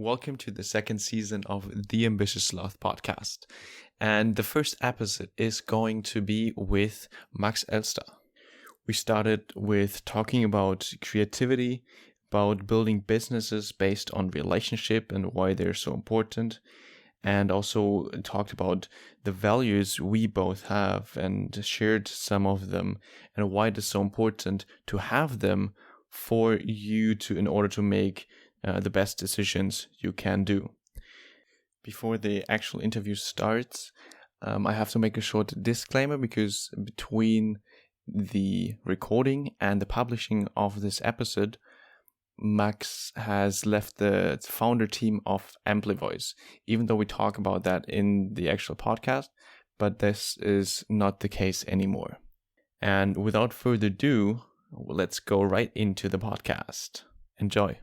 Welcome to the second season of the Ambitious Sloth podcast. And the first episode is going to be with Max Elster. We started with talking about creativity, about building businesses based on relationship and why they're so important, and also talked about the values we both have and shared some of them and why it is so important to have them for you in order to make the best decisions you can do. Before the actual interview starts, I have to make a short disclaimer because between the recording and the publishing of this episode, Max has left the founder team of AmpliVoice, even though we talk about that in the actual podcast, but this is not the case anymore. And without further ado, let's go right into the podcast. Enjoy.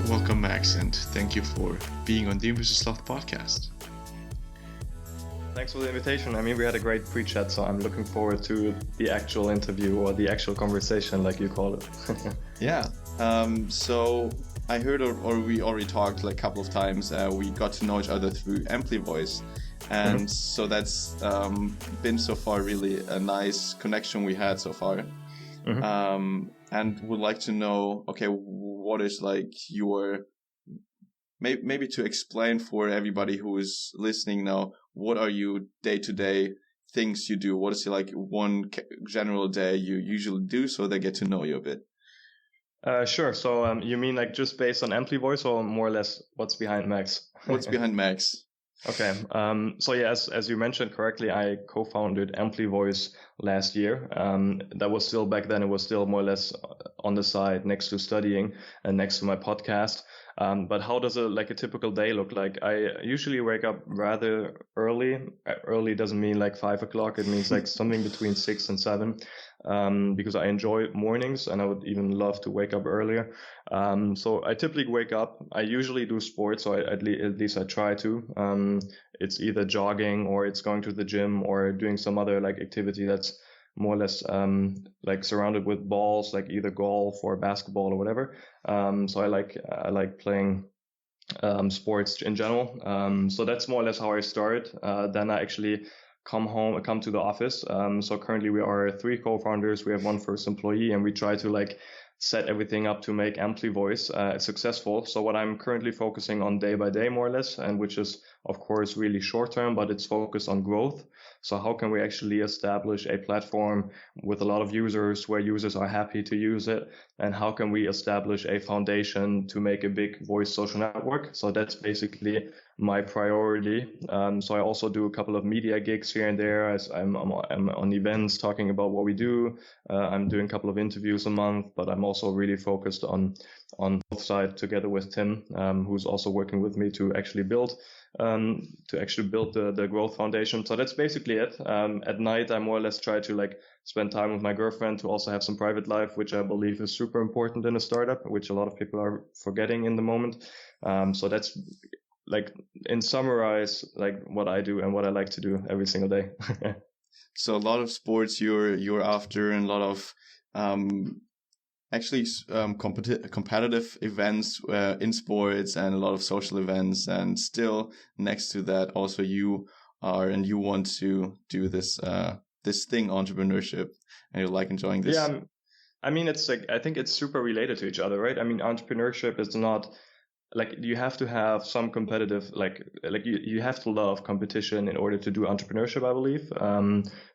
Welcome, Max, and thank you for being on the Ambitious Sloth podcast. Thanks for the invitation. I mean, we had a great pre-chat, so I'm looking forward to the actual interview or the actual conversation, like you call it. Yeah. So I heard, or we already talked like a couple of times. We got to know each other through AmpliVoice, and so that's been so far really a nice connection we had so far. And would like to know, okay, what is like your, maybe to explain for everybody who is listening now, what are your day-to-day things you do? What is like one general day you usually do so they get to know you a bit? Sure. So you mean like just based on AmpliVoice or more or less what's behind Max? What's behind Max? Okay. So yeah, as you mentioned correctly, I co-founded AmpliVoice last year. That was still back then. It was still more or less on the side next to studying and next to my podcast. But how does a typical day look like? I usually wake up rather early. Early doesn't mean like 5 o'clock. It means like something between 6 and 7. Because I enjoy mornings and I would even love to wake up earlier. So I typically wake up. I usually do sports, so at least I try to. It's either jogging or it's going to the gym or doing some other like activity that's more or less like surrounded with balls, like either golf or basketball or whatever. So I like playing sports in general. So that's more or less how I start. Then I actually come to the office. So currently we are 3 co-founders. We have 1 first employee, and we try to like set everything up to make AmpliVoice successful. So what I'm currently focusing on day by day, more or less, and which is of course really short term, but it's focused on growth. So how can we actually establish a platform with a lot of users where users are happy to use it? And how can we establish a foundation to make a big voice social network? So that's basically my priority. So I also do a couple of media gigs here and there as I'm on events talking about what we do. I'm doing a couple of interviews a month, but I'm also really focused on both sides together with Tim, who's also working with me to actually build the growth foundation. So that's basically it. At night, I more or less try to like spend time with my girlfriend, to also have some private life, which I believe is super important in a startup, which a lot of people are forgetting in the moment. So that's like in summarize like what I do and what I like to do every single day. So a lot of sports you're after, and a lot of competitive events in sports, and a lot of social events, and still next to that also you want to do this thing, entrepreneurship, and you like enjoying this. Yeah, I mean, it's like, I think it's super related to each other, right? I mean, entrepreneurship is not like, you have to have some competitive, like you have to love competition in order to do entrepreneurship, I believe,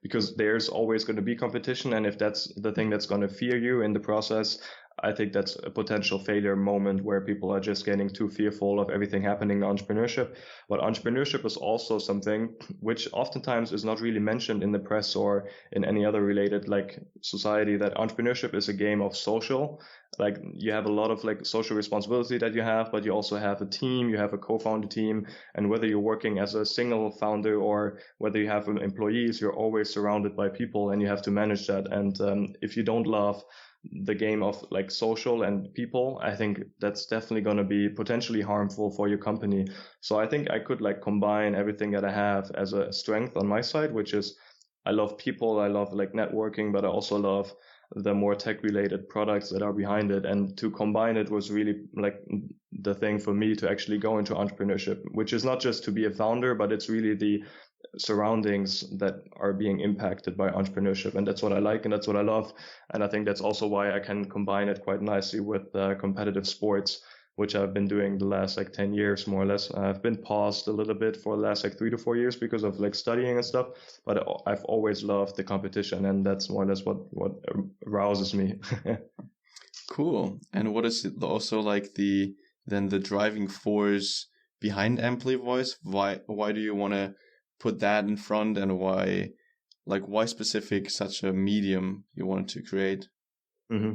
because there's always going to be competition. And if that's the thing that's going to fear you in the process, I think that's a potential failure moment where people are just getting too fearful of everything happening in entrepreneurship. But entrepreneurship is also something which oftentimes is not really mentioned in the press or in any other related like society, that entrepreneurship is a game of social. Like you have a lot of like social responsibility that you have, but you also have a team, you have a co-founder team. And whether you're working as a single founder or whether you have employees, you're always surrounded by people and you have to manage that. And if you don't love the game of like social and people, I think that's definitely going to be potentially harmful for your company. So I think I could like combine everything that I have as a strength on my side, which is I love people, I love like networking, but I also love the more tech related products that are behind it. And to combine it was really like the thing for me to actually go into entrepreneurship, which is not just to be a founder, but it's really the surroundings that are being impacted by entrepreneurship. And that's what I like and that's what I love. And I think that's also why I can combine it quite nicely with competitive sports, which I've been doing the last like 10 years, more or less. I've been paused a little bit for the last like 3 to 4 years because of like studying and stuff, but I've always loved the competition, and that's more or less what arouses me. Cool. And what is it also like the driving force behind Ampli Voice? Why do you want to put that in front, and why specific such a medium you wanted to create? Mm-hmm.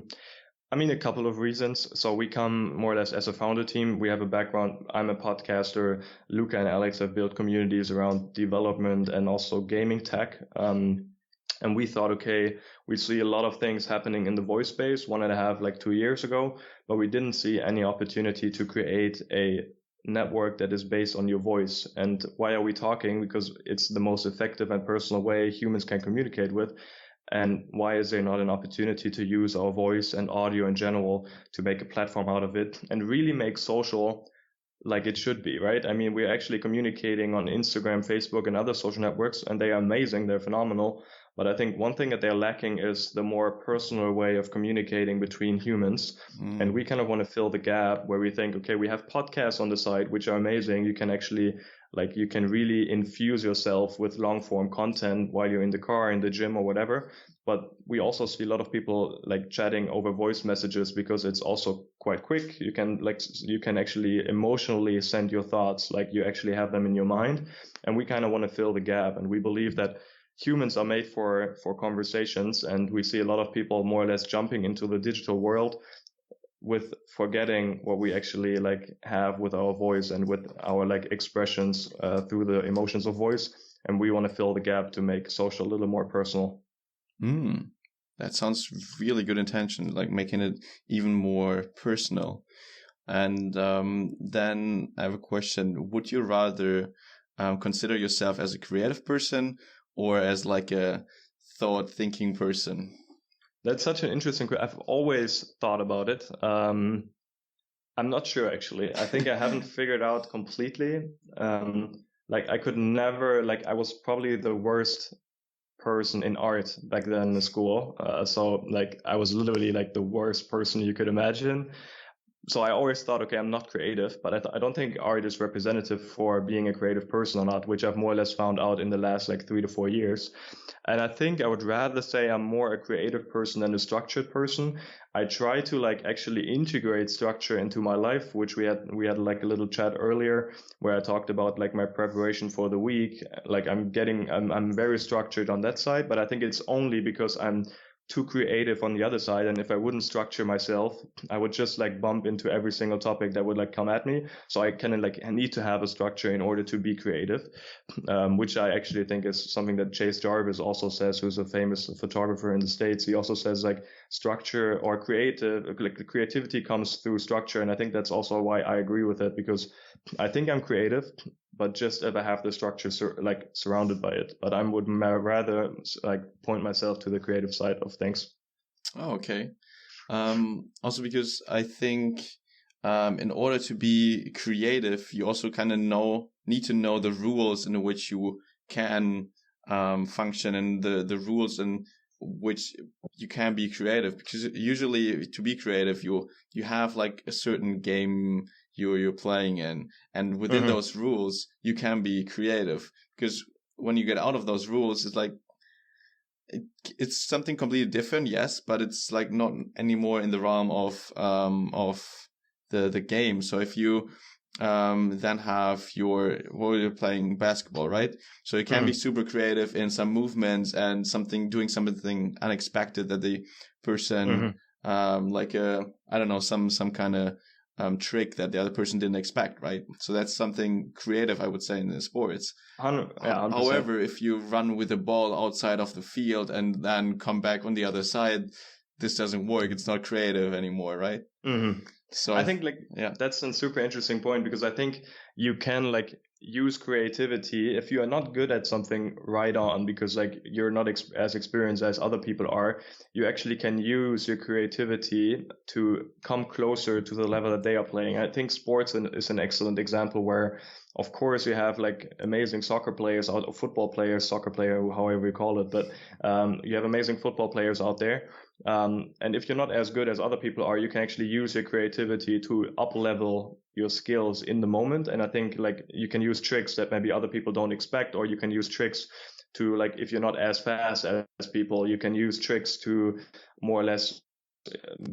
I mean, a couple of reasons. So we come more or less as a founder team. We have a background. I'm a podcaster. Luca and Alex have built communities around development and also gaming tech. And we thought, okay, we see a lot of things happening in the voice space 1.5, like 2 years ago, but we didn't see any opportunity to create a network that is based on your voice. And why are we talking? Because it's the most effective and personal way humans can communicate with. And why is there not an opportunity to use our voice and audio in general to make a platform out of it and really make social like it should be, right? I mean, we're actually communicating on Instagram, Facebook, and other social networks, and they are amazing. They're phenomenal. But I think one thing that they're lacking is the more personal way of communicating between humans. And we kind of want to fill the gap where we think, okay, we have podcasts on the side, which are amazing. You can actually you can really infuse yourself with long form content while you're in the car, in the gym or whatever. But we also see a lot of people like chatting over voice messages because it's also quite quick. You can actually emotionally send your thoughts, like you actually have them in your mind. And we kind of want to fill the gap. And we believe that humans are made for conversations, and we see a lot of people more or less jumping into the digital world with forgetting what we actually have with our voice and with our expressions through the emotions of voice. And we want to fill the gap to make social a little more personal. That sounds really good intention, like making it even more personal. And then I have a question. Would you rather consider yourself as a creative person or as like a thought-thinking person? That's such an interesting question. I've always thought about it. I'm not sure, actually. I think I haven't figured out completely. I could never, I was probably the worst person in art back then in school. So I was literally the worst person you could imagine. So I always thought, okay, I'm not creative, but I don't think art is representative for being a creative person or not, which I've more or less found out in the last 3 to 4 years. And I think I would rather say I'm more a creative person than a structured person. I try to actually integrate structure into my life, which we had a little chat earlier where I talked about my preparation for the week. I'm very structured on that side, but I think it's only because I'm too creative on the other side. And if I wouldn't structure myself, I would just bump into every single topic that would come at me. So I kind of I need to have a structure in order to be creative, which I actually think is something that Chase Jarvis also says, who's a famous photographer in the States. He also says structure or creativity comes through structure. And I think that's also why I agree with it, because I think I'm creative, but just if I have the structure surrounded by it. But I would rather point myself to the creative side of things. Oh, okay. Also because I think in order to be creative, you also kind of need to know the rules in which you can function, and the rules in which you can be creative. Because usually to be creative, you have a certain game you're playing in, and within those rules you can be creative. Because when you get out of those rules, it's it's something completely different, yes, but it's not anymore in the realm of the game. So if you then have you're playing basketball, right? So you can be super creative in some movements and doing something unexpected that the person I don't know, some kind of trick that the other person didn't expect, right? So that's something creative, I would say, in the sports. However, if you run with the ball outside of the field and then come back on the other side, this doesn't work. It's not creative anymore, right? Mm-hmm. So I think that's a super interesting point, because I think you can use creativity if you are not good at something right on, because you're not as experienced as other people are. You actually can use your creativity to come closer to the level that they are playing. I think sports is an excellent example where, of course, you have amazing soccer players out, or football players, soccer player, however you call it, but you have amazing football players out there. And if you're not as good as other people are, you can actually use your creativity to up level your skills in the moment. And I think you can use tricks that maybe other people don't expect, or you can use tricks to if you're not as fast as people, you can use tricks to more or less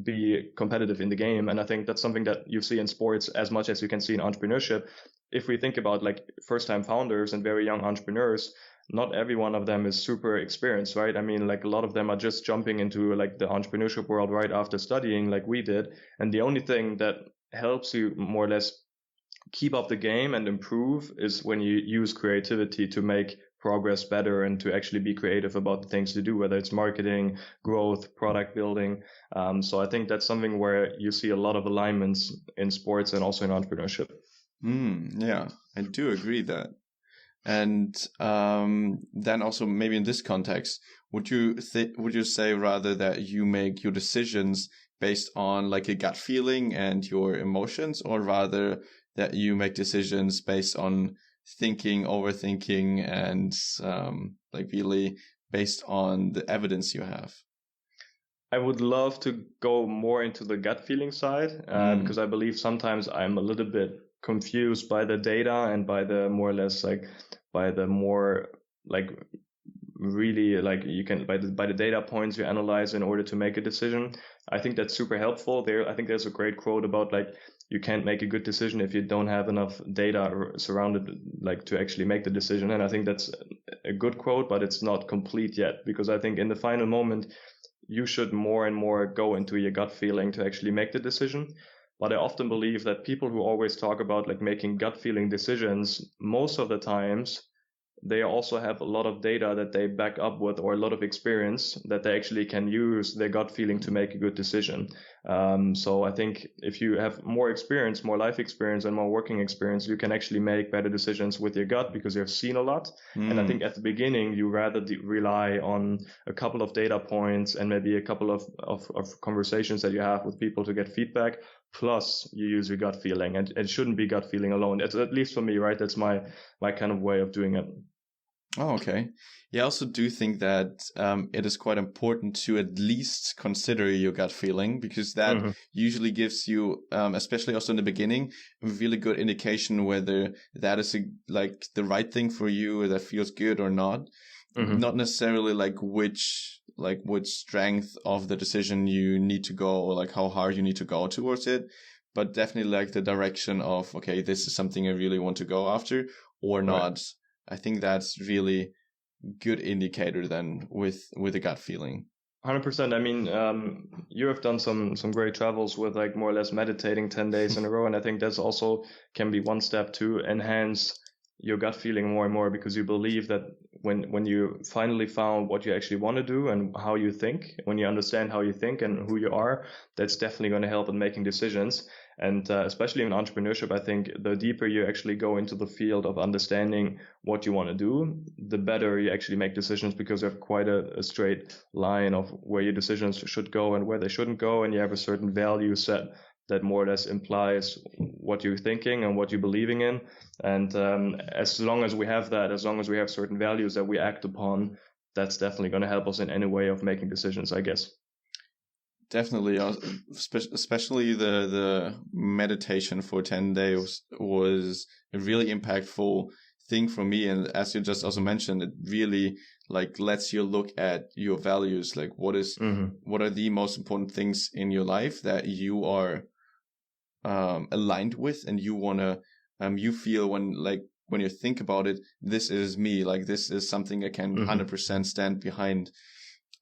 be competitive in the game. And I think that's something that you see in sports as much as you can see in entrepreneurship. If we think about first time founders and very young entrepreneurs, not every one of them is super experienced, right? I mean, a lot of them are just jumping into the entrepreneurship world right after studying, like we did. And the only thing that helps you more or less keep up the game and improve is when you use creativity to make progress better and to actually be creative about the things to do, whether it's marketing, growth, product building. So I think that's something where you see a lot of alignments in sports and also in entrepreneurship. Yeah, I do agree that. And then also maybe in this context, would you say rather that you make your decisions based on a gut feeling and your emotions, or rather that you make decisions based on thinking, overthinking, and really based on the evidence you have? I would love to go more into the gut feeling side, because I believe sometimes I'm a little bit confused by the data and by the more or less by the more really you can by the data points you analyze in order to make a decision. I think that's super helpful there. I think there's a great quote about you can't make a good decision if you don't have enough data surrounded to actually make the decision. And I think that's a good quote, but it's not complete yet, because I think in the final moment you should more and more go into your gut feeling to actually make the decision. But I often believe that people who always talk about making gut feeling decisions, most of the times they also have a lot of data that they back up with, or a lot of experience that they actually can use their gut feeling to make a good decision. So I think if you have more experience, more life experience and more working experience, you can actually make better decisions with your gut because you've seen a lot. And I think at the beginning, you rather rely on a couple of data points and maybe a couple of conversations that you have with people to get feedback. Plus you use your gut feeling, and it shouldn't be gut feeling alone. It's, at least for me, right? That's my kind of way of doing it. Oh, okay. Yeah, I also do think that it is quite important to at least consider your gut feeling, because that usually gives you, especially also in the beginning, a really good indication whether that is the right thing for you, or that feels good or not. Not necessarily which strength of the decision you need to go, or how hard you need to go towards it, but definitely the direction of, okay, this is something I really want to go after or not. Right. I think that's really good indicator then with a gut feeling. 100%. I mean, you have done some great travels with more or less meditating 10 days in a row. And I think that's also can be one step to enhance your gut feeling more and more, because you believe that when you finally found what you actually want to do and how you think, when you understand how you think and who you are, that's definitely going to help in making decisions. And especially in entrepreneurship, I think the deeper you actually go into the field of understanding what you want to do, the better you actually make decisions, because you have quite a straight line of where your decisions should go and where they shouldn't go. And you have a certain value set that more or less implies what you're thinking and what you're believing in. And as long as we have that, as long as we have certain values that we act upon, that's definitely going to help us in any way of making decisions, I guess. Definitely, especially the meditation for 10 days was a really impactful thing for me. And as you just also mentioned, it really lets you look at your values, what are the most important things in your life that you are aligned with, and you want to you feel when you think about it, this is me, this is something I can 100% stand behind.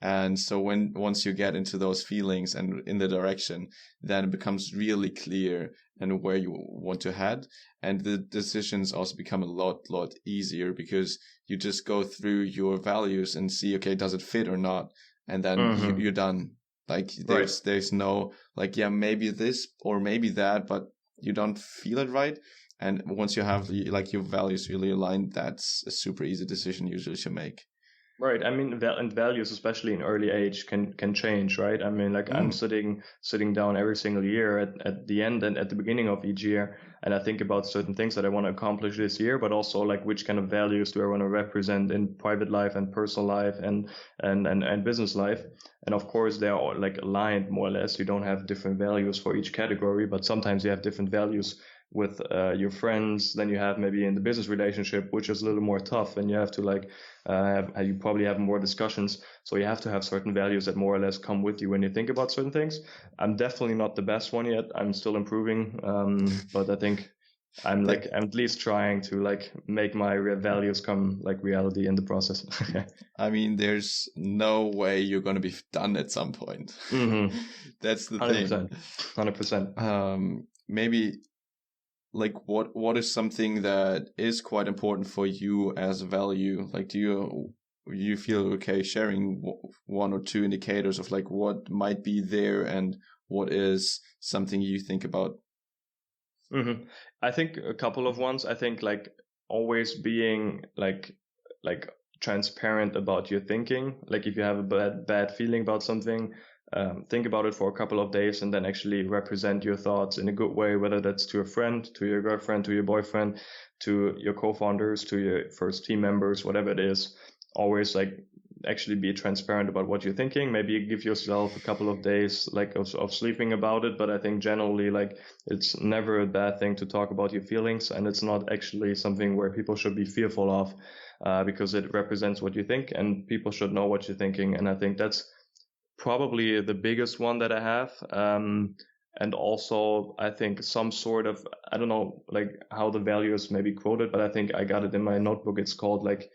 And so once you get into those feelings and in the direction, then it becomes really clear and where you want to head. And the decisions also become a lot easier, because you just go through your values and see, okay, does it fit or not? And then you're done. Like there's no like, yeah, maybe this or maybe that, but you don't feel it right. And once you have like your values really aligned, that's a super easy decision usually to make. Right. I mean, and values, especially in early age, can change, right? I mean, like I'm sitting down every single year at the end and at the beginning of each year, and I think about certain things that I want to accomplish this year, but also like which kind of values do I want to represent in private life and personal life and business life. And of course, they are like aligned more or less. You don't have different values for each category, but sometimes you have different values with your friends than you have maybe in the business relationship, which is a little more tough, and you have to like you probably have more discussions. So you have to have certain values that more or less come with you when you think about certain things. I'm definitely not the best one yet. I'm still improving, but I think I'm like I'm at least trying to like make my values come like reality in the process. I mean, there's no way you're going to be done at some point. That's the 100%, thing. 100%. Maybe like what is something that is quite important for you as a value? Like, do you feel okay sharing one or two indicators of like what might be there and what is something you think about? I think a couple of ones. I think like always being like transparent about your thinking. Like if you have a bad feeling about something, think about it for a couple of days and then actually represent your thoughts in a good way, whether that's to a friend, to your girlfriend, to your boyfriend, to your co-founders, to your first team members, whatever it is. Always like actually be transparent about what you're thinking. Maybe give yourself a couple of days like of sleeping about it. But I think generally like it's never a bad thing to talk about your feelings, and it's not actually something where people should be fearful of, because it represents what you think and people should know what you're thinking. And I think that's probably the biggest one that I have. And also I think some sort of, I don't know like how the value is maybe quoted, but I think I got it in my notebook. It's called like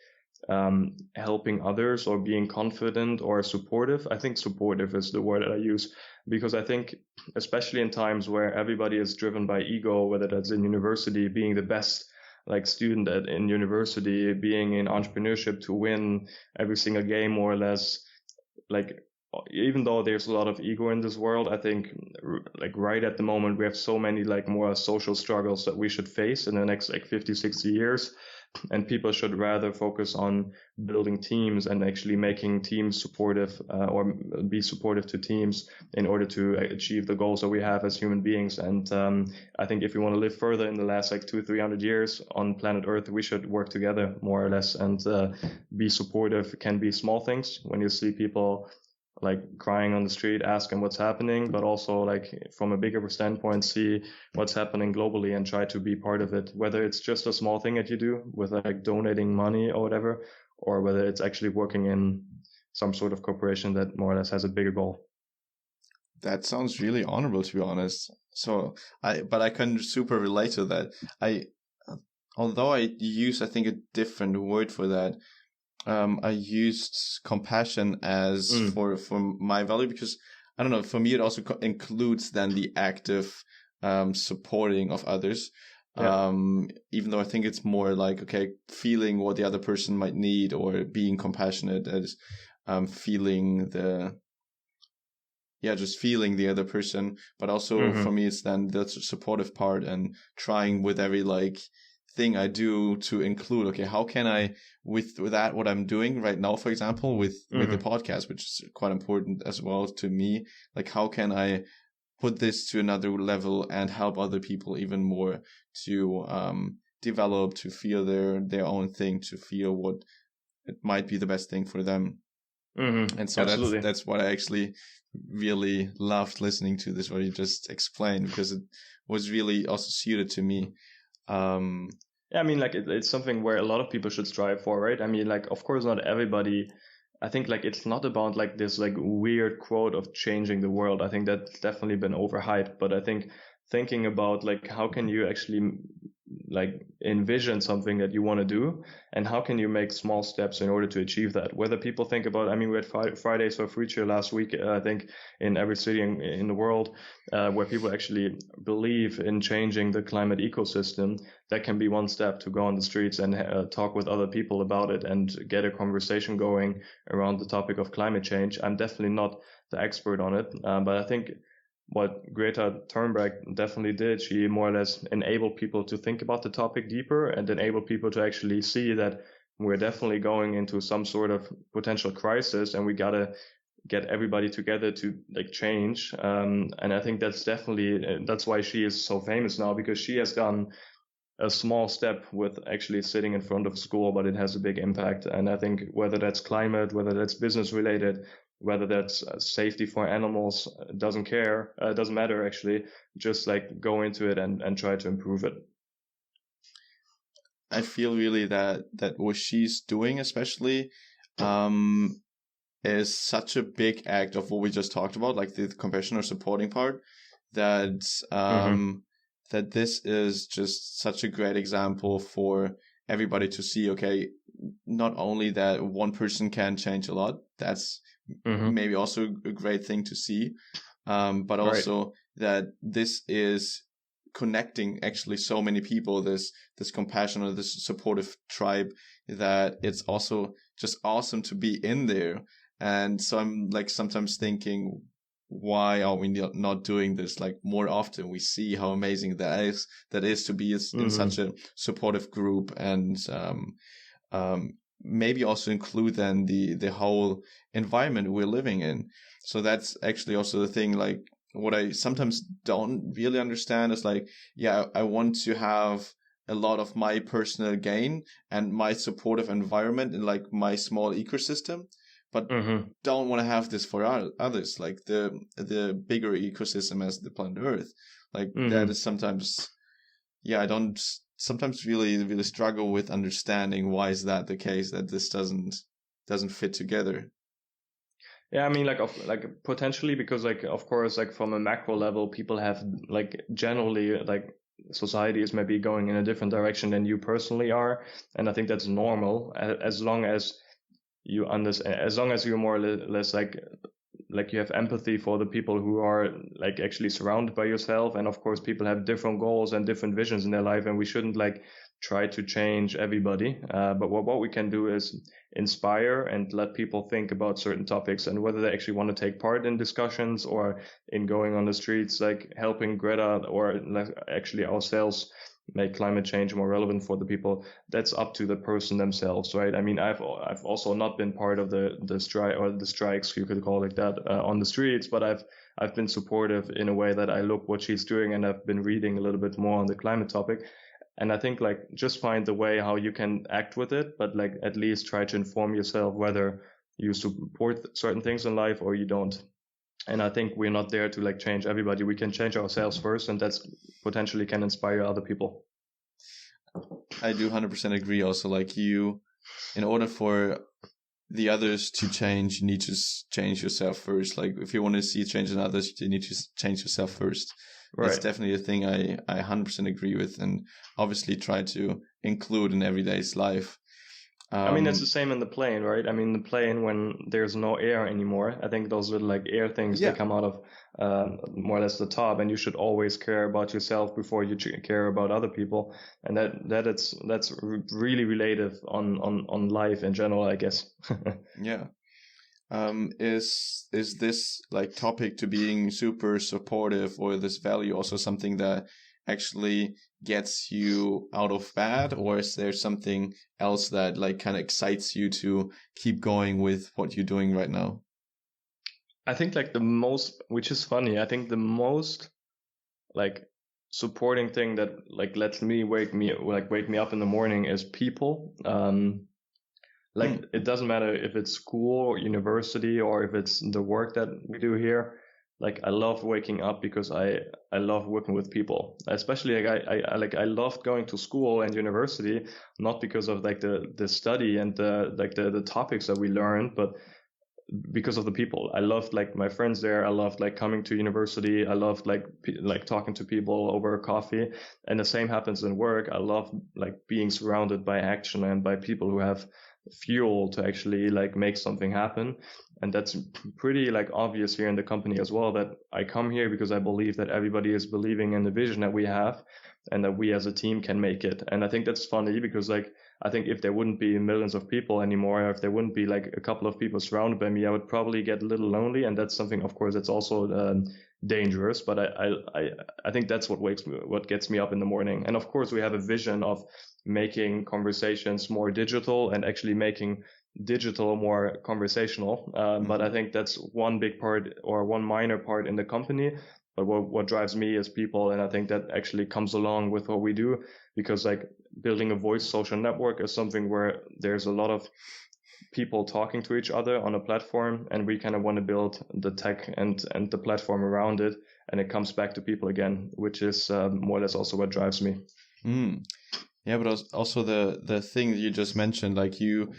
helping others or being confident or supportive. I think supportive is the word that I use, because I think especially in times where everybody is driven by ego, whether that's in university, being the best like student in university, being in entrepreneurship to win every single game more or less, like even though there's a lot of ego in this world, I think like right at the moment we have so many like more social struggles that we should face in the next like 50, 60 years. And people should rather focus on building teams and actually making teams supportive, or be supportive to teams in order to achieve the goals that we have as human beings. And I think if we want to live further in the last like 200-300 years on planet Earth, we should work together more or less and be supportive. It can be small things when you see people like crying on the street, ask them what's happening, but also like from a bigger standpoint, see what's happening globally and try to be part of it, whether it's just a small thing that you do with like donating money or whatever, or whether it's actually working in some sort of corporation that more or less has a bigger goal. That sounds really honorable, to be honest. So but I can super relate to that. Although I use, I think, a different word for that. I used compassion as for my value, because I don't know, for me it also includes then the active supporting of others. Yeah. Even though I think it's more like, okay, feeling what the other person might need, or being compassionate as feeling just feeling the other person. But also for me it's then the supportive part and trying with every like thing I do to include, okay, how can I, with that, what I'm doing right now, for example, with the podcast, which is quite important as well to me, like how can I put this to another level and help other people even more to develop, to feel their own thing, to feel what it might be the best thing for them. And so that's what I actually really loved listening to this, what you just explained, because it was really also suited to me. Yeah, I mean, like it's something where a lot of people should strive for, right? I mean, like, of course, not everybody. I think like it's not about like this like weird quote of changing the world. I think that's definitely been overhyped. But I think thinking about like how can you actually like envision something that you want to do, and how can you make small steps in order to achieve that? Whether people think about, I mean, we had Fridays for Future last week, I think, in every city in the world, where people actually believe in changing the climate ecosystem. That can be one step, to go on the streets and talk with other people about it and get a conversation going around the topic of climate change. I'm definitely not the expert on it, but I think what Greta Thunberg definitely did, she more or less enabled people to think about the topic deeper and enabled people to actually see that we're definitely going into some sort of potential crisis, and we gotta get everybody together to like change. And I think that's definitely, that's why she is so famous now, because she has done a small step with actually sitting in front of school, but it has a big impact. And I think whether that's climate, whether that's business related, whether that's safety for animals, doesn't matter actually. Just like go into it and try to improve it. I feel really that what she's doing, especially, is such a big act of what we just talked about, like the compassion or supporting part, that that this is just such a great example for everybody to see, okay, not only that one person can change a lot, that's maybe also a great thing to see, but also that this is connecting actually so many people, this compassion or this supportive tribe, that it's also just awesome to be in there. And so I'm like sometimes thinking, why are we not doing this like more often? We see how amazing that is to be in such a supportive group, and maybe also include then the whole environment we're living in. So that's actually also the thing, like what I sometimes don't really understand is like, yeah, I want to have a lot of my personal gain and my supportive environment in like my small ecosystem, but don't want to have this for others, like the bigger ecosystem as the planet Earth. Like that is sometimes, yeah, I don't sometimes really struggle with understanding why is that the case, that this doesn't fit together. Yeah, I mean, like potentially because like, of course, like from a macro level, people have like generally like society is maybe going in a different direction than you personally are, and I think that's normal as long as you understand, as long as you're more or less like you have empathy for the people who are like actually surrounded by yourself. And of course, people have different goals and different visions in their life, and we shouldn't like try to change everybody. But what we can do is inspire and let people think about certain topics, and whether they actually want to take part in discussions or in going on the streets, like helping Greta or like actually ourselves make climate change more relevant for the people. That's up to the person themselves, right? I mean, I've also not been part of the strike, or the strikes, you could call it that, on the streets, but I've been supportive in a way that I look what she's doing, and I've been reading a little bit more on the climate topic. And I think like just find the way how you can act with it, but like at least try to inform yourself whether you support certain things in life or you don't. And I think we're not there to like change everybody. We can change ourselves first, and that's potentially can inspire other people. I do 100% agree also. Like you, in order for the others to change, you need to change yourself first. Like if you want to see change in others, you need to change yourself first. Right. That's definitely a thing I 100% agree with, and obviously try to include in everyday's life. I mean, it's the same in the plane, right? I mean, the plane, when there's no air anymore, I think those little like air things, they come out of more or less the top, and you should always care about yourself before you care about other people. And that's really relative on life in general, I guess. Yeah. Is this like topic to being super supportive, or this value also something that actually gets you out of bed, or is there something else that like kind of excites you to keep going with what you're doing right now? I think like the most, which is funny, I think the most like supporting thing that like lets me wake me up in the morning is people. It doesn't matter if it's school or university or if it's the work that we do here. Like I love waking up because I love working with people. Especially like I loved going to school and university, not because of like the study and the topics that we learned, but because of the people. I loved like my friends there. I loved like coming to university. I loved like talking to people over coffee. And the same happens in work. I love like being surrounded by action and by people who have fuel to actually like make something happen. And that's pretty like obvious here in the company as well, that I come here because I believe that everybody is believing in the vision that we have and that we as a team can make it. And I think that's funny because like, I think if there wouldn't be millions of people anymore, or if there wouldn't be like a couple of people surrounded by me, I would probably get a little lonely. And that's something, of course, that's also dangerous. But I think that's what gets me up in the morning. And of course, we have a vision of making conversations more digital and actually making digital more conversational. But I think that's one big part or one minor part in the company. But what drives me is people. And I think that actually comes along with what we do, because like building a voice social network is something where there's a lot of people talking to each other on a platform, and we kind of want to build the tech and the platform around it. And it comes back to people again, which is more or less also what drives me. Yeah, but also the thing that you just mentioned, like you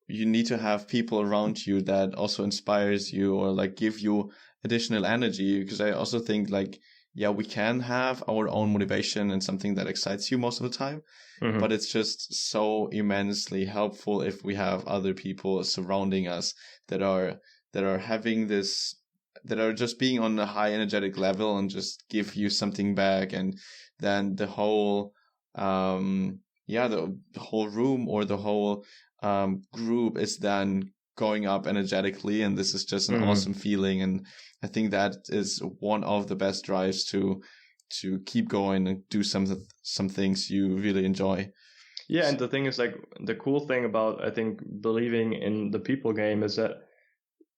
need to have people around you that also inspires you or like give you additional energy. Because I also think like, yeah, we can have our own motivation and something that excites you most of the time, but it's just so immensely helpful if we have other people surrounding us that are having this, that are just being on a high energetic level and just give you something back. And then the whole, the whole room or the whole group is then going up energetically, and this is just an awesome feeling. And I think that is one of the best drives to keep going and do some things you really enjoy. Yeah, and the thing is, like, the cool thing about, I think, believing in the people game is that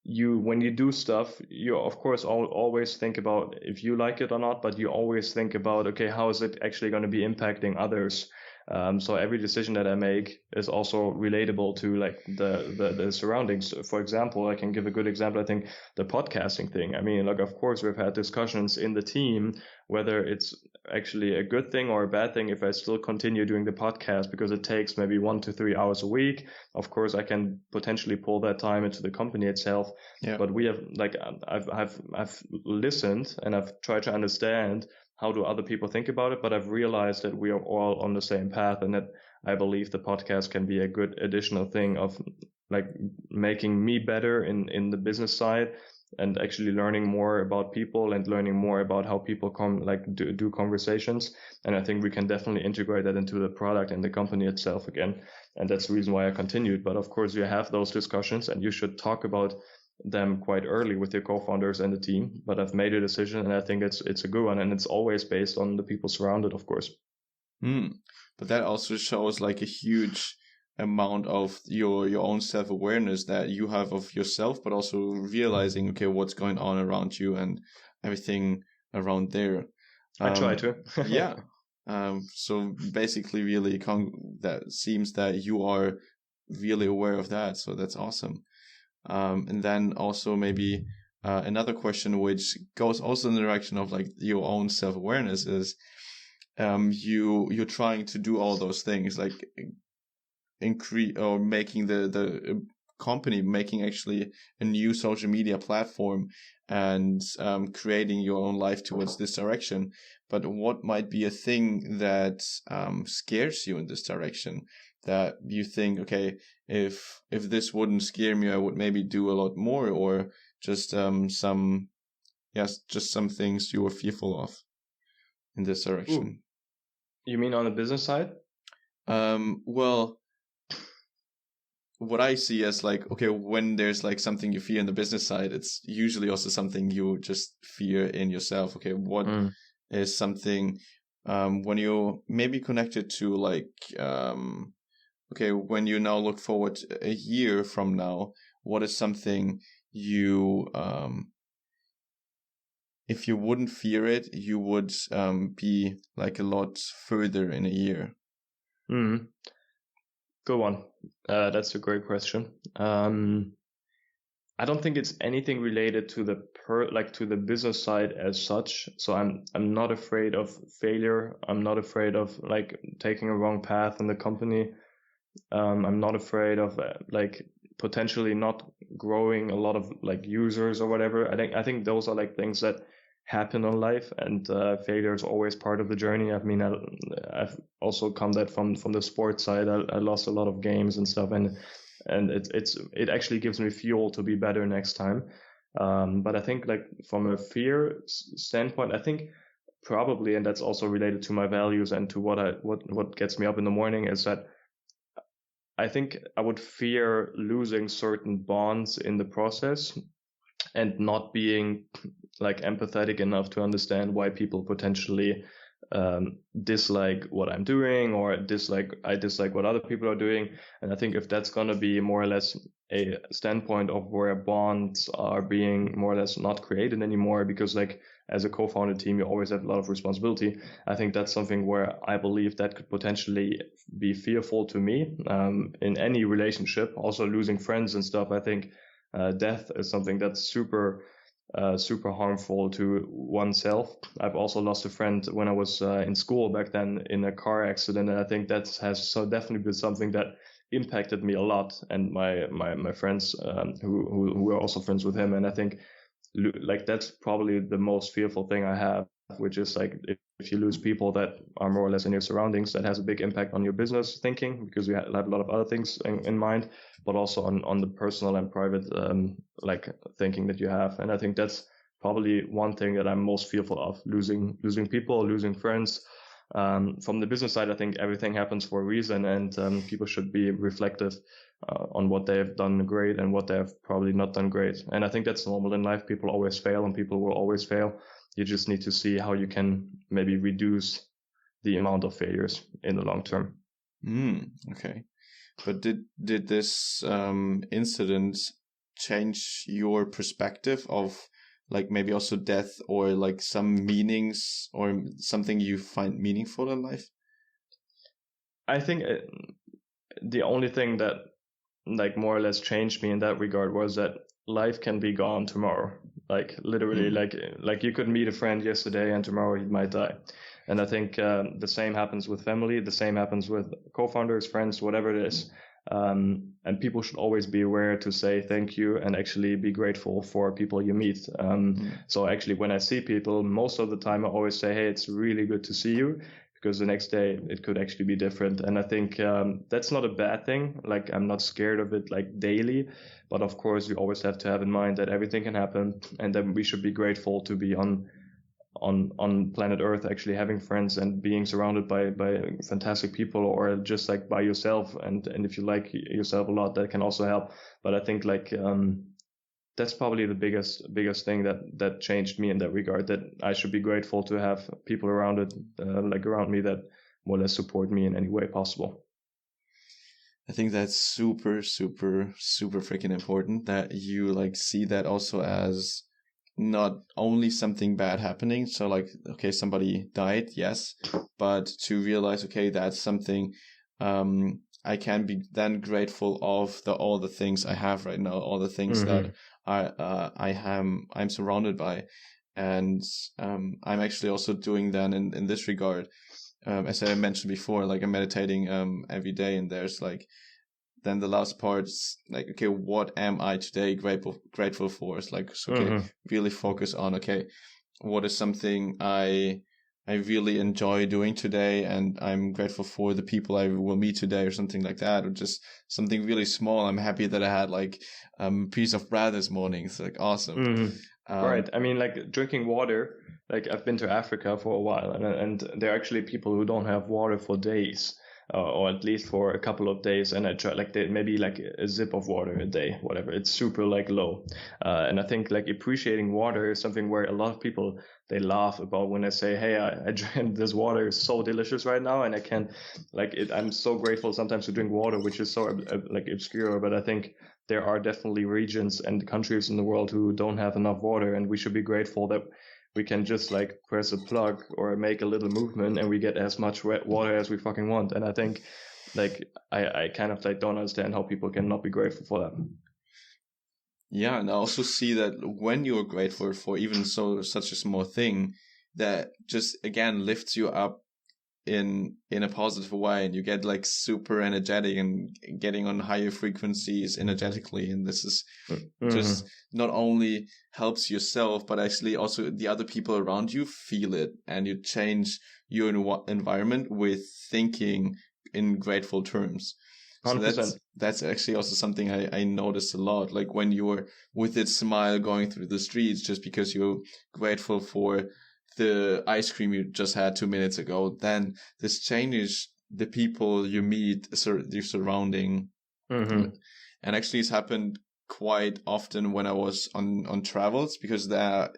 when you do stuff, you of course always think about if you like it or not, but you always think about, okay, how is it actually going to be impacting others? So every decision that I make is also relatable to like the surroundings. For example, I can give a good example. I think the podcasting thing. I mean, like, of course, we've had discussions in the team whether it's actually a good thing or a bad thing if I still continue doing the podcast, because it takes maybe 1 to 3 hours a week. Of course, I can potentially pull that time into the company itself. Yeah. But we have like I've listened and I've tried to understand how do other people think about it, but I've realized that we are all on the same path, and that I believe the podcast can be a good additional thing of like making me better in the business side, and actually learning more about people and learning more about how people do conversations. And I think we can definitely integrate that into the product and the company itself again. And that's the reason why I continued. But of course, you have those discussions and you should talk about them quite early with your co-founders and the team. But I've made a decision, and I think it's a good one, and it's always based on the people surrounded, of course. But that also shows like a huge amount of your own self-awareness that you have of yourself, but also realizing, okay, what's going on around you and everything around there. I try to. Yeah. So basically really that seems that you are really aware of that. So that's awesome. And then also maybe another question which goes also in the direction of like your own self-awareness is you're trying to do all those things, like increase or making the company, making actually a new social media platform and creating your own life towards this direction. But what might be a thing that scares you in this direction, that you think, okay, if this wouldn't scare me, I would maybe do a lot more, or just some things you were fearful of in this direction? Ooh. You mean on the business side? Well, what I see as like, okay, when there's like something you fear in the business side, it's usually also something you just fear in yourself. Okay, what is something when you maybe connected to like okay, when you now look forward a year from now, what is something you if you wouldn't fear it, you would be like a lot further in a year? Good one. That's a great question. I don't think it's anything related to the business side as such. So I'm not afraid of failure. I'm not afraid of like taking a wrong path in the company. I'm not afraid of like potentially not growing a lot of like users or whatever. I think those are like things that happen in life, and failure is always part of the journey. I mean, I've also come that from the sports side. I lost a lot of games and stuff, and it actually gives me fuel to be better next time. But I think like from a fear standpoint, I think probably, and that's also related to my values and to what gets me up in the morning, is that I think I would fear losing certain bonds in the process and not being like empathetic enough to understand why people potentially dislike what I'm doing, or I dislike what other people are doing. And I think if that's going to be more or less a standpoint of where bonds are being more or less not created anymore, because like as a co-founder team, you always have a lot of responsibility. I think that's something where I believe that could potentially be fearful to me in any relationship. Also losing friends and stuff. I think death is something that's super harmful to oneself. I've also lost a friend when I was in school back then in a car accident, and I think that has so definitely been something that impacted me a lot, and my friends who are also friends with him. And I think like that's probably the most fearful thing I have, which is like if you lose people that are more or less in your surroundings, that has a big impact on your business thinking, because you have a lot of other things in mind, but also on the personal and private like thinking that you have. And I think that's probably one thing that I'm most fearful of, losing people, losing friends. From the business side, I think everything happens for a reason, and people should be reflective on what they have done great and what they have probably not done great. And I think that's normal in life. People always fail, and people will always fail. You just need to see how you can maybe reduce the amount of failures in the long term. Okay. But did this incident change your perspective of like maybe also death, or like some meanings or something you find meaningful in life? I think the only thing that like more or less changed me in that regard was that life can be gone tomorrow. Like literally, like you could meet a friend yesterday and tomorrow he might die. And I think the same happens with family. The same happens with co-founders, friends, whatever it is. And people should always be aware to say thank you and actually be grateful for people you meet. So actually, when I see people, most of the time I always say, hey, it's really good to see you, because the next day it could actually be different. And I think that's not a bad thing. Like I'm not scared of it like daily, but of course you always have to have in mind that everything can happen, and then we should be grateful to be on planet Earth, actually having friends and being surrounded by fantastic people, or just like by yourself. And if you like yourself a lot, that can also help. But I think like that's probably the biggest thing that changed me in that regard, that I should be grateful to have people around me that more or less support me in any way possible. I think that's super, super, super freaking important, that you like see that also as not only something bad happening. So like, okay, somebody died, yes, but to realize, okay, that's something I can be then grateful of all the things I have right now, all the things that I'm surrounded by. And I'm actually also doing that in this regard. As I mentioned before, like I'm meditating every day, and there's like, then the last part's like, okay, what am I today grateful for? It's like, okay, really focus on, okay, what is something I really enjoy doing today, and I'm grateful for the people I will meet today, or something like that, or just something really small. I'm happy that I had like a piece of bread this morning. It's like awesome. Right. I mean, like drinking water. Like I've been to Africa for a while, and there are actually people who don't have water for days. Or at least for a couple of days, and I try like maybe like a sip of water a day, whatever. It's super like low, and I think like appreciating water is something where a lot of people, they laugh about when I say, hey, I drank this water, is so delicious right now, and I can't like it. I'm so grateful sometimes to drink water, which is so like obscure, but I think there are definitely regions and countries in the world who don't have enough water, and we should be grateful that we can just like press a plug or make a little movement and we get as much wet water as we fucking want. And I think like I kind of like don't understand how people can not be grateful for that. Yeah, and I also see that when you're grateful for even such a small thing, that just again lifts you up in a positive way, and you get like super energetic and getting on higher frequencies energetically. And this is just not only helps yourself, but actually also the other people around you feel it, and you change your environment with thinking in grateful terms. 100%. So that's actually also something I noticed a lot. Like when you were with that smile going through the streets just because you're grateful for the ice cream you just had 2 minutes ago, then this changes the people you meet, your surrounding. And actually it's happened quite often when I was on travels, because I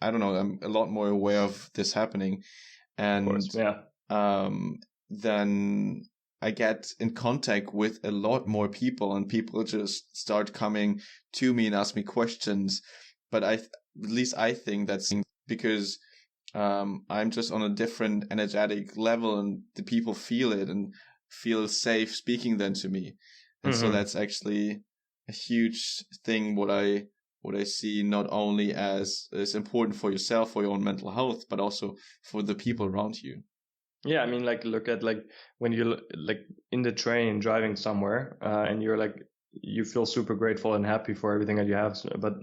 don't know, I'm a lot more aware of this happening. And of course, yeah. Then I get in contact with a lot more people, and people just start coming to me and ask me questions. But at least I think that's because I'm just on a different energetic level, and the people feel it and feel safe speaking then to me. And so that's actually a huge thing what I see, not only as important for yourself, for your own mental health, but also for the people around you. Yeah, I mean, like, look at like when you're like in the train driving somewhere, and you're like, you feel super grateful and happy for everything that you have, but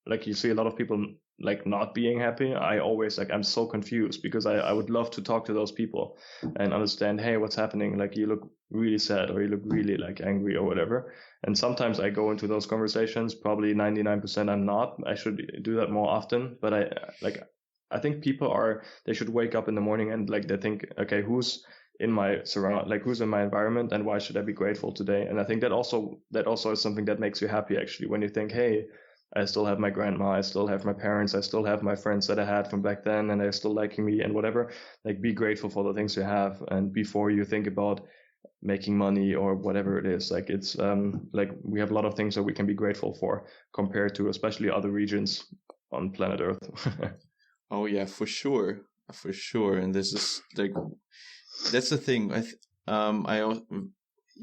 like you see a lot of people like not being happy. I always I'm so confused, because I would love to talk to those people and understand, hey, what's happening? Like, you look really sad, or you look really like angry or whatever. And sometimes I go into those conversations, probably 99% I'm not. I should do that more often, but I think people they should wake up in the morning and like they think, okay, who's in my who's in my environment, and why should I be grateful today? And I think that also is something that makes you happy, actually, when you think, hey, I still have my grandma, I still have my parents, I still have my friends that I had from back then, and they're still liking me and whatever. Like, be grateful for the things you have, and before you think about making money or whatever it is, like it's like we have a lot of things that we can be grateful for compared to especially other regions on planet Earth. Oh yeah, for sure, and this is like that's the thing. I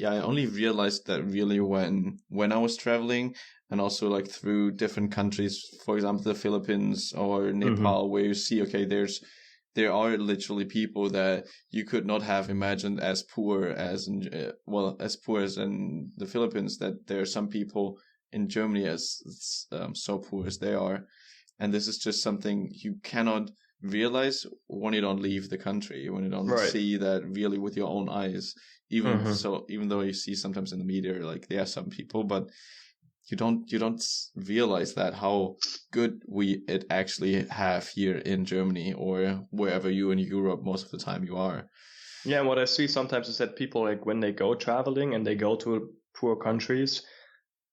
only realized that really when I was traveling, and also like through different countries, for example, the Philippines or Nepal, where you see, okay, there are literally people that you could not have imagined as poor as in the Philippines. That there are some people in Germany as so poor as they are. And this is just something you cannot realize when you don't leave the country, when you don't see that really with your own eyes. Even though you see sometimes in the media, like there are some people, but you don't realize that how good it actually have here in Germany or wherever you in Europe most of the time you are. Yeah, and what I see sometimes is that people, like when they go traveling and they go to poor countries,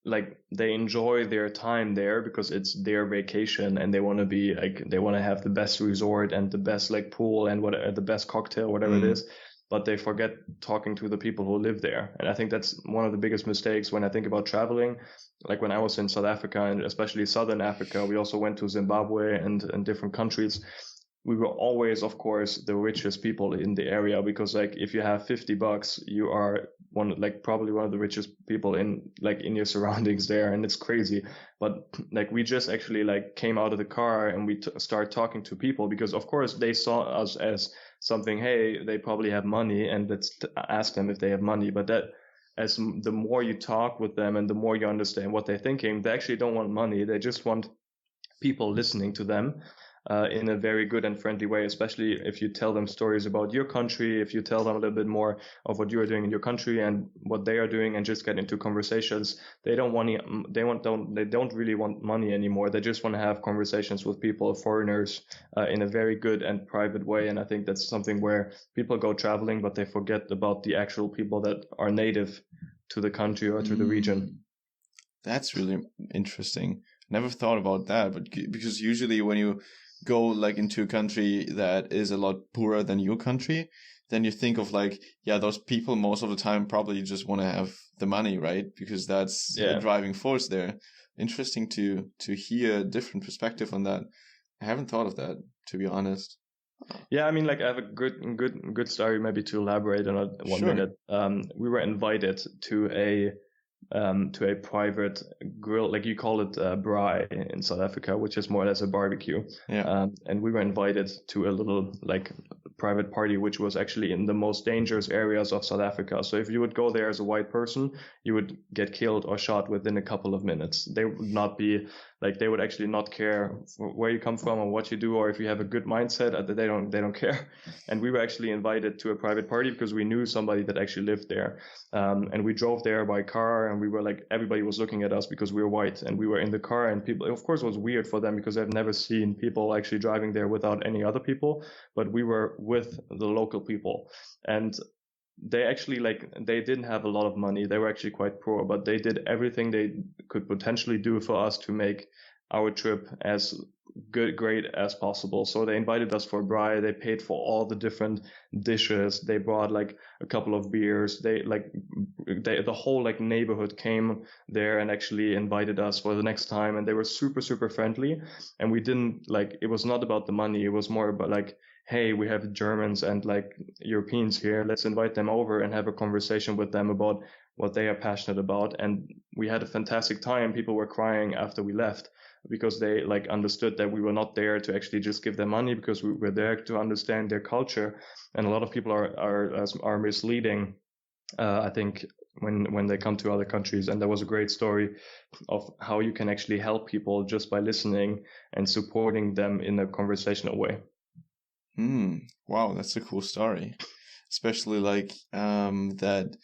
like they enjoy their time there because it's their vacation, and they want to be like, they want to have the best resort and the best like pool and the best cocktail, whatever it is, but they forget talking to the people who live there. And I think that's one of the biggest mistakes when I think about traveling. Like when I was in South Africa, and especially Southern Africa, we also went to Zimbabwe and different countries. We were always, of course, the richest people in the area, because like if you have $50, you are probably one of the richest people in your surroundings there, and it's crazy. But like we just actually like came out of the car and we start talking to people, because of course they saw us as something, hey, they probably have money, and let's ask them if they have money. But that, as the more you talk with them and the more you understand what they're thinking, they actually don't want money. They just want people listening to them in a very good and friendly way, especially if you tell them stories about your country, if you tell them a little bit more of what you are doing in your country and what they are doing, and just get into conversations. They don't really want money anymore. They just want to have conversations with people, foreigners, in a very good and private way. And I think that's something where people go traveling, but they forget about the actual people that are native to the country or to the region. That's really interesting. Never thought about that, but because usually when you go like into a country that is a lot poorer than your country, then you think of like, yeah, those people most of the time probably just want to have the money, right? Because that's a driving force there. Interesting to hear a different perspective on that. I haven't thought of that, to be honest. Yeah, I mean, like I have a good story maybe to elaborate on it 1 minute. We were invited to a private grill, like you call it braai in South Africa, which is more or less a barbecue. Yeah. And we were invited to a little like private party, which was actually in the most dangerous areas of South Africa. So if you would go there as a white person, you would get killed or shot within a couple of minutes. They would not be like, they would actually not care where you come from or what you do, or if you have a good mindset. They don't care. And we were actually invited to a private party because we knew somebody that actually lived there. And we drove there by car, and we were like, everybody was looking at us because we were white, and we were in the car, and people, of course, it was weird for them because I've never seen people actually driving there without any other people, but we were with the local people. And they actually, like, they didn't have a lot of money. They were actually quite poor, but they did everything they could potentially do for us to make our trip as great as possible. So they invited us for a braai. They paid for all the different dishes. They brought like a couple of beers. The whole like neighborhood came there and actually invited us for the next time. And they were super, super friendly. And we didn't like, it was not about the money. It was more about like, hey, we have Germans and like Europeans here. Let's invite them over and have a conversation with them about what they are passionate about. And we had a fantastic time. People were crying after we left because they like understood that we were not there to actually just give them money, because we were there to understand their culture. And a lot of people are misleading, I think, when they come to other countries. And there was a great story of how you can actually help people just by listening and supporting them in a conversational way. Wow, that's a cool story. Especially like that.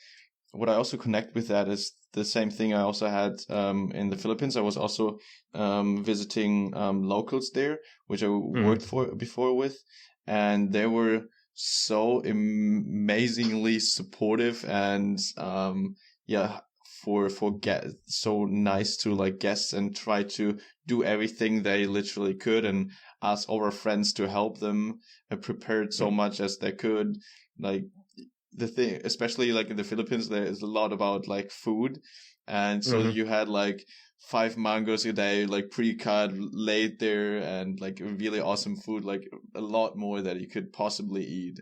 What I also connect with that is the same thing I also had in the Philippines. I was also visiting locals there, which I worked for before with, and they were so amazingly supportive and so nice to like guests, and try to do everything they literally could and ask our friends to help them, prepared so much as they could. Like the thing, especially like in the Philippines, there is a lot about like food, and so you had like 5 mangoes a day, like pre-cut, laid there, and like really awesome food, like a lot more that you could possibly eat.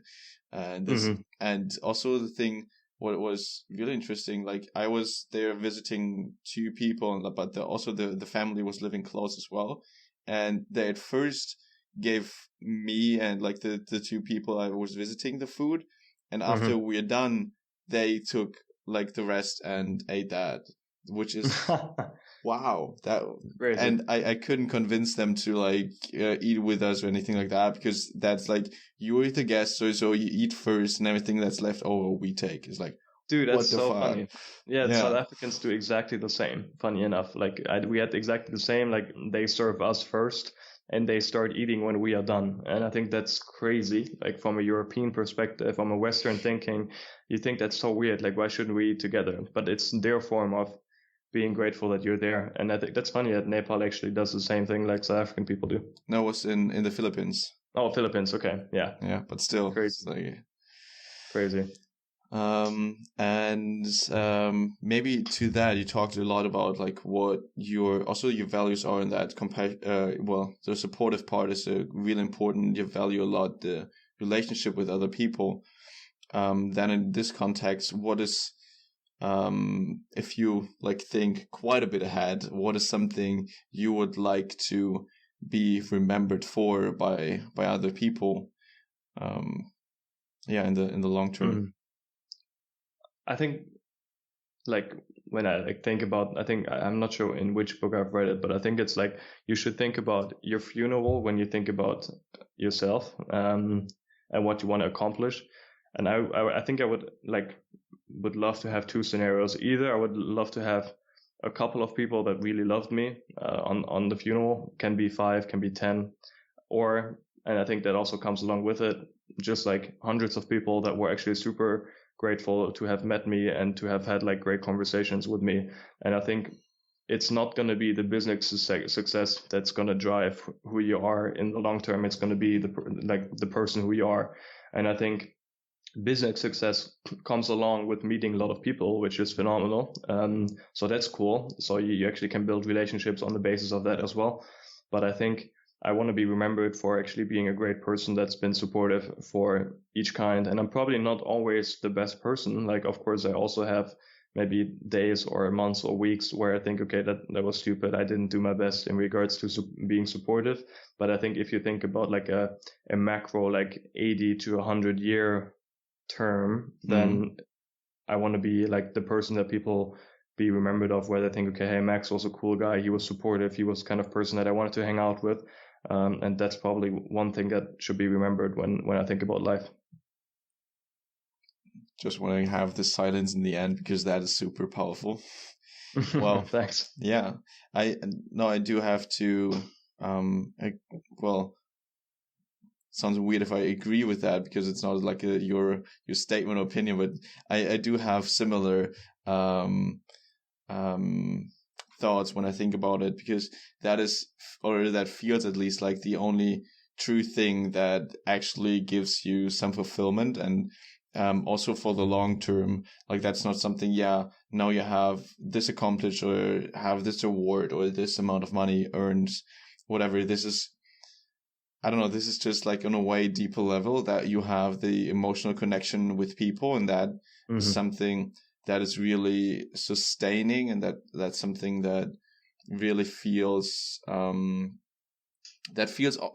And this, and also the thing, what was really interesting, like I was there visiting 2 people, but also the family was living close as well, and they at first gave me and like the 2 people I was visiting the food. And after we're done, they took like the rest and ate that, which is wow. That crazy. And I couldn't convince them to like eat with us or anything like that, because that's like, you're the guest, so you eat first, and everything that's left over we take. It's like, dude, that's so funny. Yeah, South Africans do exactly the same. Funny enough, like we had exactly the same. Like they serve us first, and they start eating when we are done. And I think that's crazy. Like from a European perspective, from a Western thinking, you think that's so weird. Like, why shouldn't we eat together? But it's their form of being grateful that you're there. And I think that's funny that Nepal actually does the same thing like South African people do. No, it was in the Philippines. Oh, Philippines. Okay. Yeah. Yeah, but still. Crazy. Like, crazy. Maybe to that, you talked a lot about like what your values are in that the supportive part is really important. You value a lot the relationship with other people. Then in this context, what is, if you like think quite a bit ahead, what is something you would like to be remembered for by other people? In the long term. I think, like, when I like think about, I'm not sure in which book I've read it, but I think it's like, you should think about your funeral when you think about yourself, and what you want to accomplish. And I think I would love to have 2 scenarios. Either I would love to have a couple of people that really loved me, on the funeral, can be 5, can be 10, and I think that also comes along with it, just like hundreds of people that were actually super grateful to have met me and to have had like great conversations with me. And I think it's not going to be the business success that's going to drive who you are in the long term. It's going to be the person who you are. And I think business success comes along with meeting a lot of people, which is phenomenal. So that's cool. So you actually can build relationships on the basis of that as well. But I think I want to be remembered for actually being a great person that's been supportive for each kind. And I'm probably not always the best person. Like, of course, I also have maybe days or months or weeks where I think, okay, that was stupid. I didn't do my best in regards to being supportive. But I think if you think about like a macro, like 80 to 100 year term, then I want to be like the person that people be remembered of, where they think, okay, hey, Max was a cool guy. He was supportive. He was kind of person that I wanted to hang out with. And that's probably one thing that should be remembered when I think about life. Just want to have the silence in the end because that is super powerful. Well, thanks. Yeah, I do have to. Well, sounds weird if I agree with that because it's not like your statement or opinion, but I do have similar thoughts when I think about it, because that is, or that feels at least like the only true thing that actually gives you some fulfillment, and also for the long term. Like that's not something, now you have this accomplished or have this award or this amount of money earned, whatever. This is, I don't know, this is just like on a way deeper level that you have the emotional connection with people, and that is something that is really sustaining, and that's something that really feels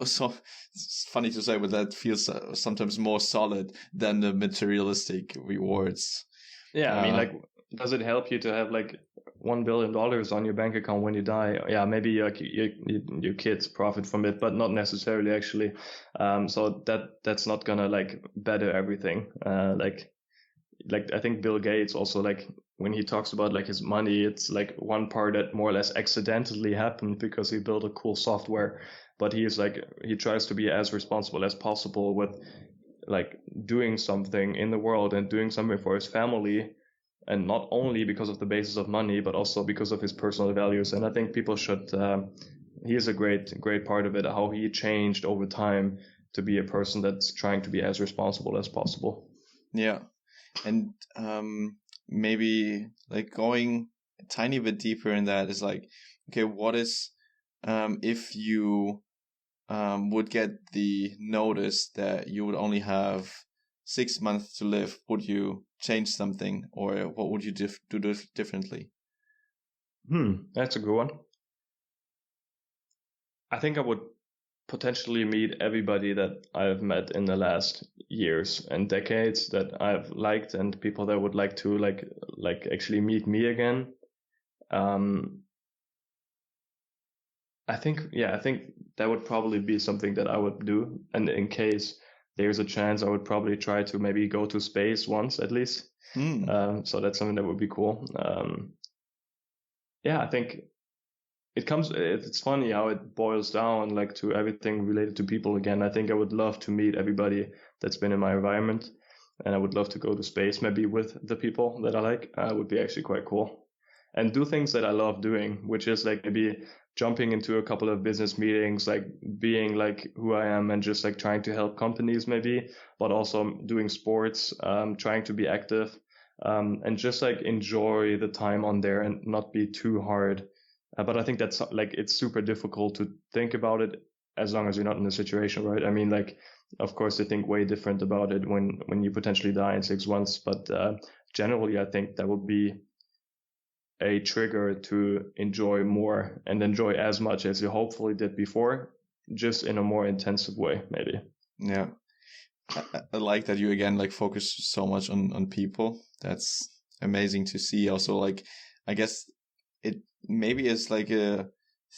so, it's funny to say, but that feels sometimes more solid than the materialistic rewards. Yeah, I mean, like, does it help you to have like $1 billion on your bank account when you die? Yeah, maybe your kids profit from it, but not necessarily actually. So that's not gonna like better everything. Like I think Bill Gates also, like when he talks about like his money, it's like one part that more or less accidentally happened because he built a cool software, but he tries to be as responsible as possible with like doing something in the world and doing something for his family, and not only because of the basis of money, but also because of his personal values. And I think people should, he is a great part of it, how he changed over time to be a person that's trying to be as responsible as possible. Yeah. And maybe like going a tiny bit deeper in that is like, okay, what is, if you would get the notice that you would only have 6 months to live, would you change something, or what would you do differently? That's a good one. I think I would potentially meet everybody that I've met in the last years and decades that I've liked, and people that would like to like actually meet me again. I think that would probably be something that I would do. And in case there's a chance, I would probably try to maybe go to space once at least. So that's something that would be cool. I think it's funny how it boils down like to everything related to people again. I think I would love to meet everybody that's been in my environment, and I would love to go to space maybe with the people that I like. Would be actually quite cool. And do things that I love doing, which is like maybe jumping into a couple of business meetings, like being like who I am and just like trying to help companies maybe, but also doing sports, trying to be active, and just like enjoy the time on there and not be too hard. But I think that's like, it's super difficult to think about it as long as you're not in the situation, right? I mean, like, of course, you think way different about it when you potentially die in 6 months. But generally, I think that would be a trigger to enjoy more and enjoy as much as you hopefully did before, just in a more intensive way, maybe. Yeah. I like that you again like focus so much on people. That's amazing to see. Also, like, I guess it maybe is like a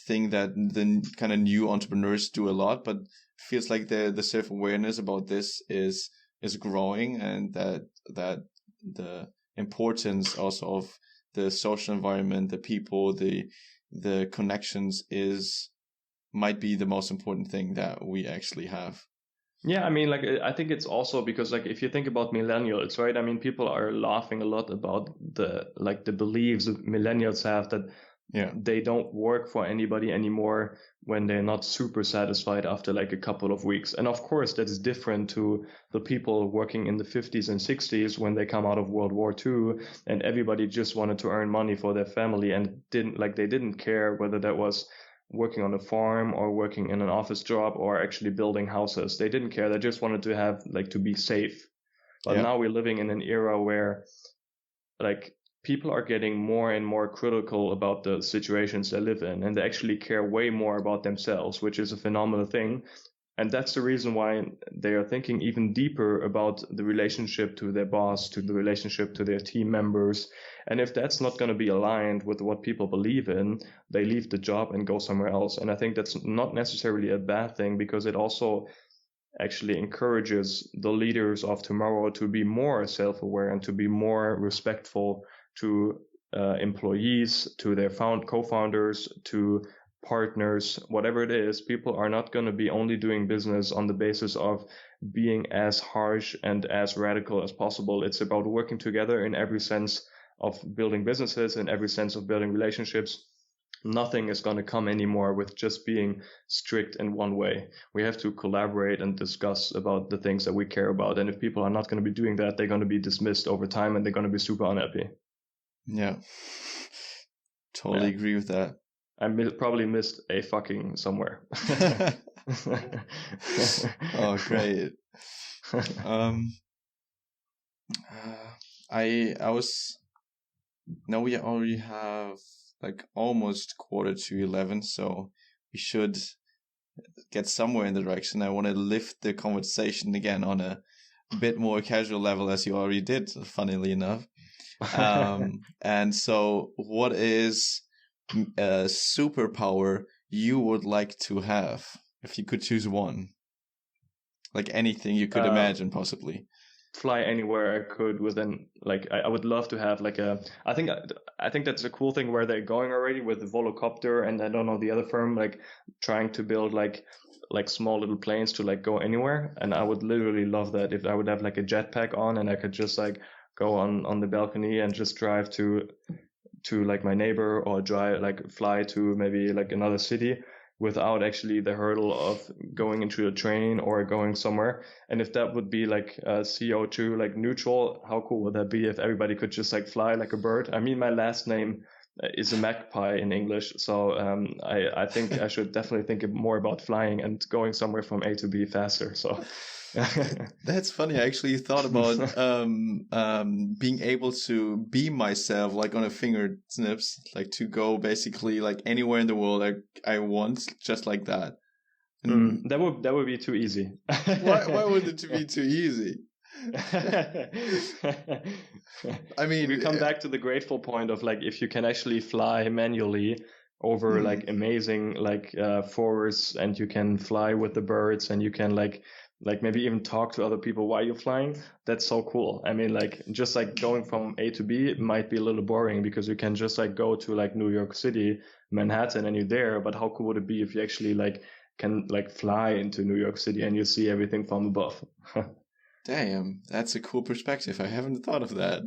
thing that the kind of new entrepreneurs do a lot, but feels like the self-awareness about this is growing, and that the importance also of the social environment, the people, the connections might be the most important thing that we actually have. Yeah, I mean, like, I think it's also because, like, if you think about millennials, right? I mean, people are laughing a lot about the beliefs that millennials have that they don't work for anybody anymore when they're not super satisfied after like a couple of weeks. And of course, that is different to the people working in the 50s and 60s when they come out of World War II and everybody just wanted to earn money for their family and they didn't care whether that was working on a farm or working in an office job or actually building houses. They didn't care. They just wanted to have to be safe. But now we're living in an era where like people are getting more and more critical about the situations they live in, and they actually care way more about themselves, which is a phenomenal thing. And that's the reason why they are thinking even deeper about the relationship to their boss, to the relationship to their team members. And if that's not going to be aligned with what people believe in, they leave the job and go somewhere else. And I think that's not necessarily a bad thing, because it also actually encourages the leaders of tomorrow to be more self-aware and to be more respectful to employees, to their co-founders, to partners, whatever it is. People are not going to be only doing business on the basis of being as harsh and as radical as possible. It's about working together in every sense of building businesses, in every sense of building relationships. Nothing is going to come anymore with just being strict in one way. We have to collaborate and discuss about the things that we care about. And if people are not going to be doing that, they're going to be dismissed over time, and they're going to be super unhappy. Yeah. Totally agree with that. I probably missed a fucking somewhere. Oh, great. Now we already have like almost 11:15, so we should get somewhere in the direction. I want to lift the conversation again on a bit more casual level, as you already did, funnily enough. And so what is a superpower you would like to have if you could choose one? Like anything you could imagine, possibly. Fly anywhere I could within, like, I would love to have like I think that's a cool thing where they're going already with the Volocopter, and I don't know the other firm, like trying to build like small little planes to like go anywhere. And I would literally love that if I would have like a jetpack on, and I could just like go on the balcony and just drive to like my neighbor, or fly to maybe like another city without actually the hurdle of going into a train or going somewhere. And if that would be like CO2 like neutral, how cool would that be if everybody could just like fly like a bird? I mean, my last name is a magpie in English, so I think I should definitely think more about flying and going somewhere from A to B faster. So that's funny. I actually thought about being able to beam myself like on a finger snips, like to go basically like anywhere in the world like I want, just like that. That would be too easy. Why would it be too easy? I mean, we come back to the grateful point of like, if you can actually fly manually over like amazing like forests, and you can fly with the birds, and you can like maybe even talk to other people while you're flying. That's so cool. I mean, like just like going from A to B might be a little boring, because you can just like go to like New York City, Manhattan, and you're there. But how cool would it be if you actually like can like fly into New York City and you see everything from above? Damn, that's a cool perspective. I haven't thought of that.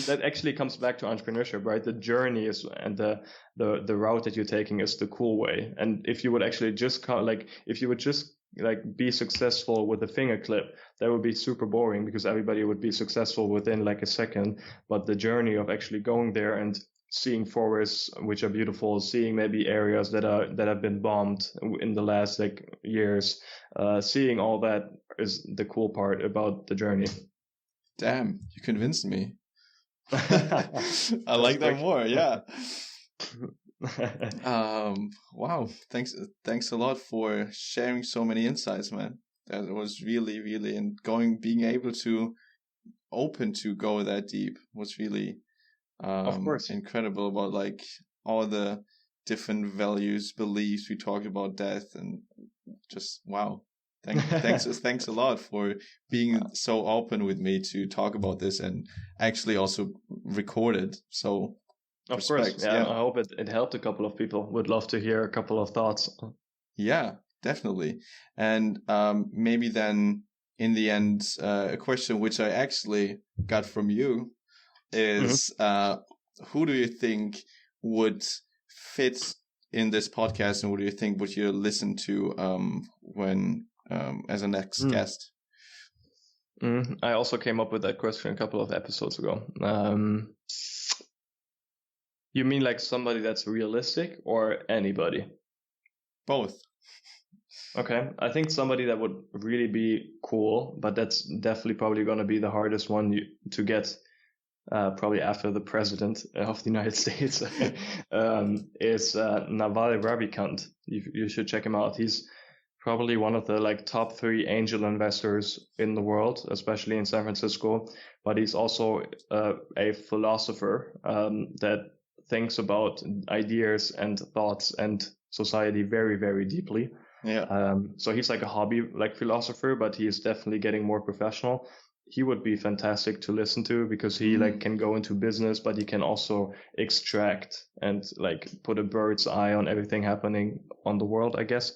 That actually comes back to entrepreneurship, right? The journey is, and the route that you're taking is the cool way. And if you would actually just be successful with a finger clip, that would be super boring, because everybody would be successful within like a second. But the journey of actually going there and seeing forests which are beautiful, seeing maybe areas that have been bombed in the last like years, seeing all that is the cool part about the journey. Damn, you convinced me. I like that more. Yeah. Wow. Thanks a lot for sharing so many insights, man. That was really, really, and being able to open to go that deep was really of course incredible, about like all the different values, beliefs. We talked about death, and just wow. Thanks a lot for being so open with me to talk about this, and actually also record it. So of course, yeah. I hope it helped a couple of people. Would love to hear a couple of thoughts. Yeah, definitely. And maybe then in the end, a question which I actually got from you is who do you think would fit in this podcast, and what do you think would you listen to when as a next guest? I also came up with that question a couple of episodes ago. You mean like somebody that's realistic, or anybody? Both. Okay, I think somebody that would really be cool, but that's definitely probably going to be the hardest one to get, probably after the president of the United States, is Naval Ravikant. You should check him out. He's probably one of the like top 3 angel investors in the world, especially in San Francisco. But he's also a philosopher that thinks about ideas and thoughts and society very, very deeply. Yeah. So he's like a hobby like philosopher, but he is definitely getting more professional. He would be fantastic to listen to because he like can go into business, but he can also extract and like put a bird's eye on everything happening on the world, I guess.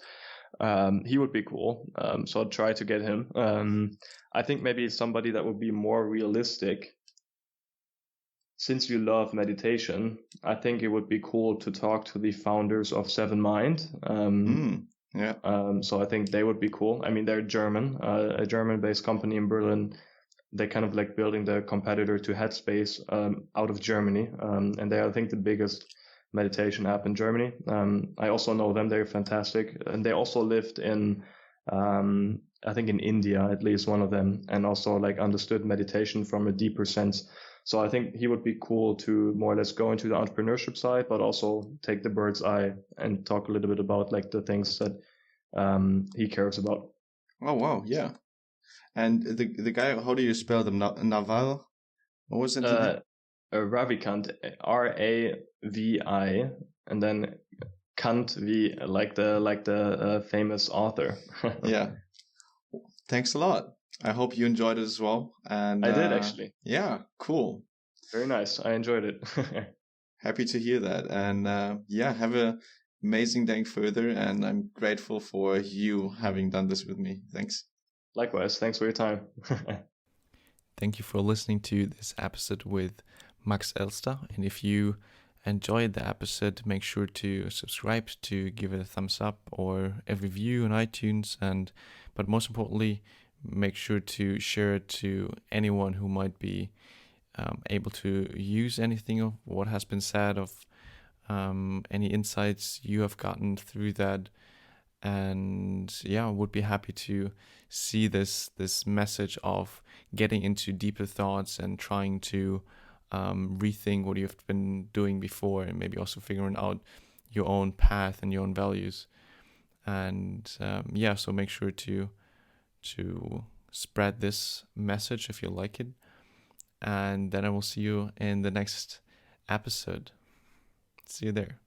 He would be cool. So I'll try to get him. I think maybe somebody that would be more realistic. Since you love meditation, I think it would be cool to talk to the founders of Seven Mind. Yeah. So I think they would be cool. I mean, they're German, a German-based company in Berlin. They're kind of like building the competitor to Headspace out of Germany. And they are, I think, the biggest meditation app in Germany. I also know them. They're fantastic. And they also lived in, I think in India, at least one of them, and also like understood meditation from a deeper sense. So I think he would be cool to more or less go into the entrepreneurship side, but also take the bird's eye and talk a little bit about like the things that he cares about. Oh, wow. Yeah. And the guy, how do you spell them? Naval? What was it? Ravikant, Ravi, and then Kant, like the famous author. Yeah. Thanks a lot. I hope you enjoyed it as well. And I did actually. Yeah, cool. Very nice. I enjoyed it. Happy to hear that. And yeah, have an amazing day further. And I'm grateful for you having done this with me. Thanks. Likewise. Thanks for your time. Thank you for listening to this episode with Max Elster. And if you enjoyed the episode, make sure to subscribe, to give it a thumbs up or a review on iTunes. But most importantly, make sure to share it to anyone who might be able to use anything of what has been said, of any insights you have gotten through that. And yeah, I would be happy to see this message of getting into deeper thoughts and trying to rethink what you've been doing before, and maybe also figuring out your own path and your own values. And yeah, so make sure to spread this message if you like it. And then I will see you in the next episode. See you there.